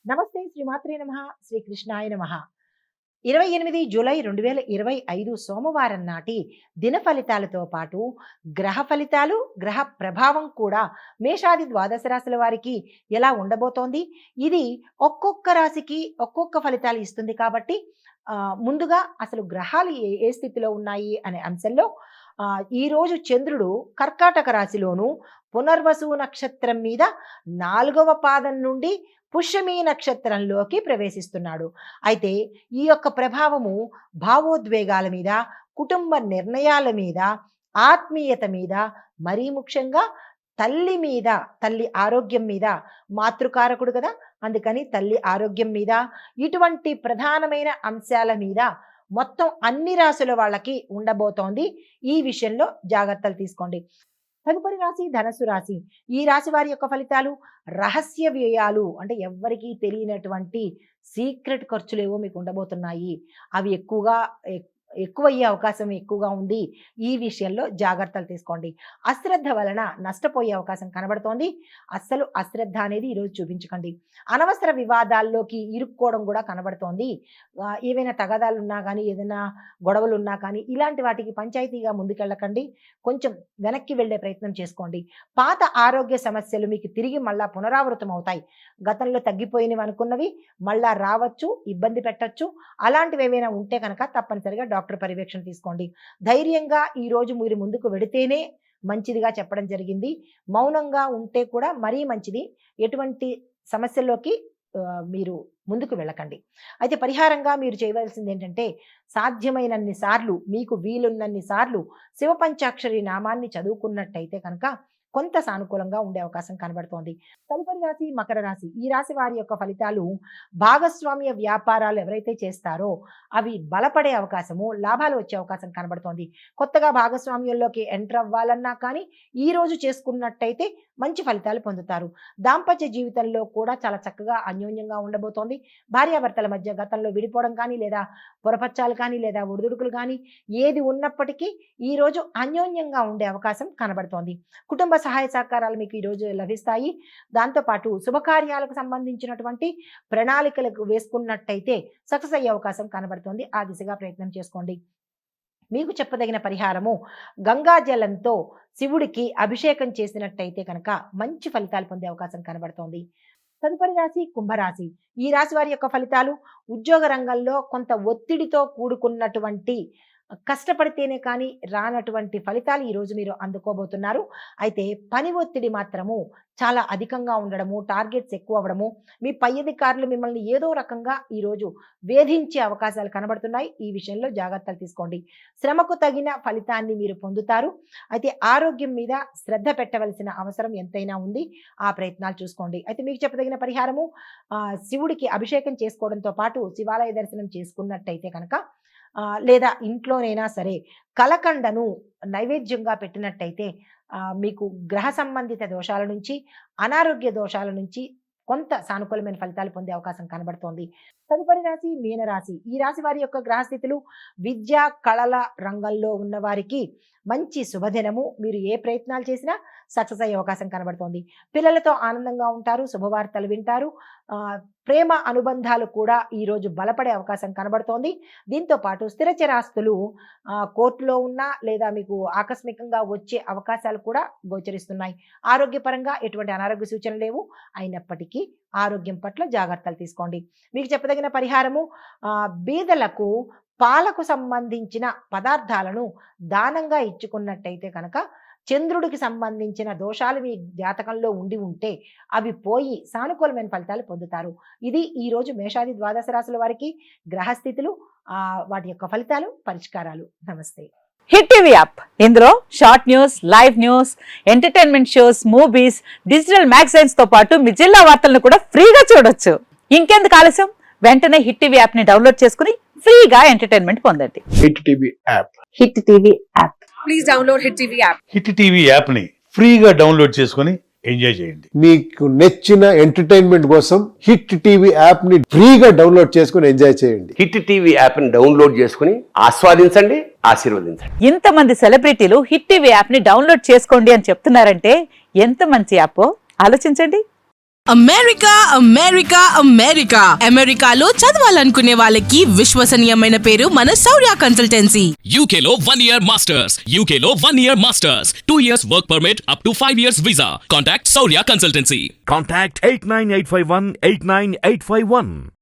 నమస్తే శ్రీమాత్రే నమః శ్రీకృష్ణాయ నమః 28 జూలై 2025 సోమవారం నాటి దిన ఫలితాలతో పాటు గ్రహ ఫలితాలు గ్రహ ప్రభావం కూడా మేషాది ద్వాదశ రాశుల వారికి ఎలా ఉండబోతోంది ఇది ఒక్కొక్క రాశికి ఒక్కొక్క ఫలితాలు ఇస్తుంది కాబట్టి ముందుగా అసలు గ్రహాలు ఏ ఏ స్థితిలో ఉన్నాయి అనే అంశంలో ఈరోజు చంద్రుడు కర్కాటక రాశిలోను పునర్వసు నక్షత్రం మీద 4వ పాదం నుండి పుష్యమీ నక్షత్రంలోకి ప్రవేశిస్తున్నాడు. అయితే ఈ యొక్క ప్రభావము భావోద్వేగాల మీద, కుటుంబ నిర్ణయాల మీద, ఆత్మీయత మీద, మరీ ముఖ్యంగా తల్లి మీద, తల్లి ఆరోగ్యం మీద, మాతృకారకుడు కదా, అందుకని తల్లి ఆరోగ్యం మీద, ఇటువంటి ప్రధానమైన అంశాల మీద మొత్తం అన్ని రాశుల వాళ్ళకి ఉండబోతోంది. ఈ విషయంలో జాగ్రత్తలు తీసుకోండి. తదుపరి రాశి ధనస్సు రాశి. ఈ రాశి వారి యొక్క ఫలితాలు రహస్య వ్యయాలు అంటే ఎవ్వరికీ తెలియనటువంటి సీక్రెట్ ఖర్చులేవో మీకు ఉండబోతున్నాయి. అవి ఎక్కువయ్యే అవకాశం ఎక్కువగా ఉంది. ఈ విషయంలో జాగ్రత్తలు తీసుకోండి. అశ్రద్ధ వలన నష్టపోయే అవకాశం కనబడుతోంది. అస్సలు అశ్రద్ధ అనేది ఈరోజు చూపించకండి. అనవసర వివాదాల్లోకి ఇరుక్కోవడం కూడా కనబడుతోంది. ఏవైనా తగాదాలు ఉన్నా కానీ, ఏదైనా గొడవలు ఉన్నా కానీ, ఇలాంటి వాటికి పంచాయతీగా ముందుకెళ్ళకండి. కొంచెం వెనక్కి వెళ్ళే ప్రయత్నం చేసుకోండి. పాత ఆరోగ్య సమస్యలు మీకు తిరిగి మళ్ళా పునరావృతం అవుతాయి. గతంలో తగ్గిపోయినవి అనుకున్నవి మళ్ళా రావచ్చు, ఇబ్బంది పెట్టచ్చు. అలాంటివి ఏమైనా ఉంటే కనుక తప్పనిసరిగా డాక్టర్ పర్యవేక్షణ తీసుకోండి. ధైర్యంగా ఈరోజు మీరు ముందుకు వెడితేనే మంచిదిగా చెప్పడం జరిగింది. మౌనంగా ఉంటే కూడా మరీ మంచిది. ఎటువంటి సమస్యల్లోకి మీరు ముందుకు వెళ్ళకండి. అయితే పరిహారంగా మీరు చేయవలసింది ఏంటంటే, సాధ్యమైనన్ని సార్లు, మీకు వీలున్నన్ని సార్లు శివపంచాక్షరి నామాన్ని చదువుకున్నట్టయితే కనుక కొంత సానుకూలంగా ఉండే అవకాశం కనబడుతోంది. తదుపరి రాశి మకర రాశి. ఈ రాశి వారి యొక్క ఫలితాలు భాగస్వామ్య వ్యాపారాలు ఎవరైతే చేస్తారో అవి బలపడే అవకాశము, లాభాలు వచ్చే అవకాశం కనబడుతోంది. కొత్తగా భాగస్వామ్యంలోకి ఎంటర్ అవ్వాలన్నా కానీ ఈ రోజు చేసుకున్నట్టయితే మంచి ఫలితాలు పొందుతారు. దాంపత్య జీవితంలో కూడా చాలా చక్కగా అన్యోన్యంగా ఉండబోతోంది. భార్యాభర్తల మధ్య గతంలో విడిపోవడం కానీ, లేదా పొరపచ్చాలు కానీ, లేదా ఒడిదుడుకులు కానీ ఏది ఉన్నప్పటికీ ఈరోజు అన్యోన్యంగా ఉండే అవకాశం కనబడుతోంది. కుటుంబ సహాయ సహకారాలు మీకు ఈరోజు లభిస్తాయి. దాంతోపాటు శుభకార్యాలకు సంబంధించినటువంటి ప్రణాళికలకు వేసుకున్నట్టయితే సక్సెస్ అయ్యే అవకాశం కనబడుతోంది. ఆ దిశగా ప్రయత్నం చేసుకోండి. మీకు చెప్పదగిన పరిహారము గంగాజలంతో శివుడికి అభిషేకం చేసినట్టయితే కనుక మంచి ఫలితాలు పొందే అవకాశం కనబడుతోంది. తదుపరి రాశి కుంభరాశి. ఈ రాశి వారి యొక్క ఫలితాలు ఉద్యోగ రంగంలో కొంత ఒత్తిడితో కూడుకున్నటువంటి కష్టపడితేనే కానీ రానటువంటి ఫలితాలు ఈరోజు మీరు అందుకోబోతున్నారు. అయితే పని ఒత్తిడి మాత్రము చాలా అధికంగా ఉండడము, టార్గెట్స్ ఎక్కువ అవ్వడము, మీ పై అధికారులు మిమ్మల్ని ఏదో రకంగా ఈరోజు వేధించే అవకాశాలు కనబడుతున్నాయి. ఈ విషయంలో జాగ్రత్తలు తీసుకోండి. శ్రమకు తగిన ఫలితాన్ని మీరు పొందుతారు. అయితే ఆరోగ్యం మీద శ్రద్ధ పెట్టవలసిన అవసరం ఎంతైనా ఉంది. ఆ ప్రయత్నాలు చూసుకోండి. అయితే మీకు చెప్పదగిన పరిహారము శివుడికి అభిషేకం చేసుకోవడంతో పాటు శివాలయ దర్శనం చేసుకున్నట్టయితే కనుక లేదా ఇంట్లోనైనా సరే కలకండను నైవేద్యంగా పెట్టినట్టయితే మీకు గ్రహ సంబంధిత దోషాల నుంచి, అనారోగ్య దోషాల నుంచి కొంత సానుకూలమైన ఫలితాలు పొందే అవకాశం కనబడుతోంది. తదుపరి రాశి మీనరాశి. ఈ రాశి వారి యొక్క గ్రహస్థితులు విద్యా కళల రంగంలో ఉన్న వారికి మంచి శుభదినము. మీరు ఏ ప్రయత్నాలు చేసినా సక్సెస్ అయ్యే అవకాశం కనబడుతోంది. పిల్లలతో ఆనందంగా ఉంటారు, శుభవార్తలు వింటారు. ప్రేమ అనుబంధాలు కూడా ఈరోజు బలపడే అవకాశం కనబడుతోంది. దీంతో పాటు స్థిరచరాస్తులు కోర్టులో ఉన్నా లేదా మీకు ఆకస్మికంగా వచ్చే అవకాశాలు కూడా గోచరిస్తున్నాయి. ఆరోగ్యపరంగా ఎటువంటి అనారోగ్య సూచనలు లేవు. అయినప్పటికీ ఆరోగ్యం పట్ల జాగ్రత్తలు తీసుకోండి. మీకు చెప్పదగిన పరిహారము బీదలకు పాలకు సంబంధించిన పదార్థాలను దానంగా ఇచ్చుకున్నట్టయితే కనుక చంద్రుడికి సంబంధించిన దోషాలు మీ జాతకంలో ఉండి ఉంటే అవి పోయి సానుకూలమైన ఫలితాలు పొందుతారు. ఇది ఈరోజు మేషాది ద్వాదశ రాశుల వారికి గ్రహస్థితులు, వాటి యొక్క ఫలితాలు, పరిష్కారాలు. నమస్తే. హిట్ టీవీ యాప్, ఇందులో short news, live news, entertainment shows, movies, digital magazines తో పాటు మీ జిల్లా వార్తలను కూడా ఫ్రీగా చూడొచ్చు. ఇంకెందుకు ఆలస్యం, వెంటనే హిట్ టీవీ యాప్ ని డౌన్లోడ్ చేసుకుని ఫ్రీగా ఎంటర్టైన్మెంట్ పొందండి. Hit TV app. Hit TV app. Please download hit TV app. Hit TV app ని ఫ్రీగా డౌన్లోడ్ చేసుకుని ఎంజాయ్ చేయండి. మీకు నచ్చిన ఎంటర్టైన్మెంట్ కోసం హిట్ టీవీ యాప్ ని ఫ్రీగా డౌన్లోడ్ చేసుకుని ఎంజాయ్ చేయండి. హిట్ టీవీ యాప్ ని డౌన్లోడ్ చేసుకుని ఆస్వాదించండి, ఆశీర్వదించండి. ఇంతమంది సెలబ్రిటీలు హిట్ టీవీ యాప్ ని డౌన్లోడ్ చేసుకోండి అని చెప్తున్నారంటే ఎంత మంచి యాప్ ఆలోచించండి. అమెరికా అమెరికా అమెరికా అమెరికాలో చదవాలనుకునే వాళ్ళకి విశ్వసనీయమైన పేరు మన శౌర్య consultancy. UK Law 1 Year Masters. UK Law 1 Year Masters. 2 years work permit up to 5 years visa. Contact Saurya Consultancy. Contact 89851 89851.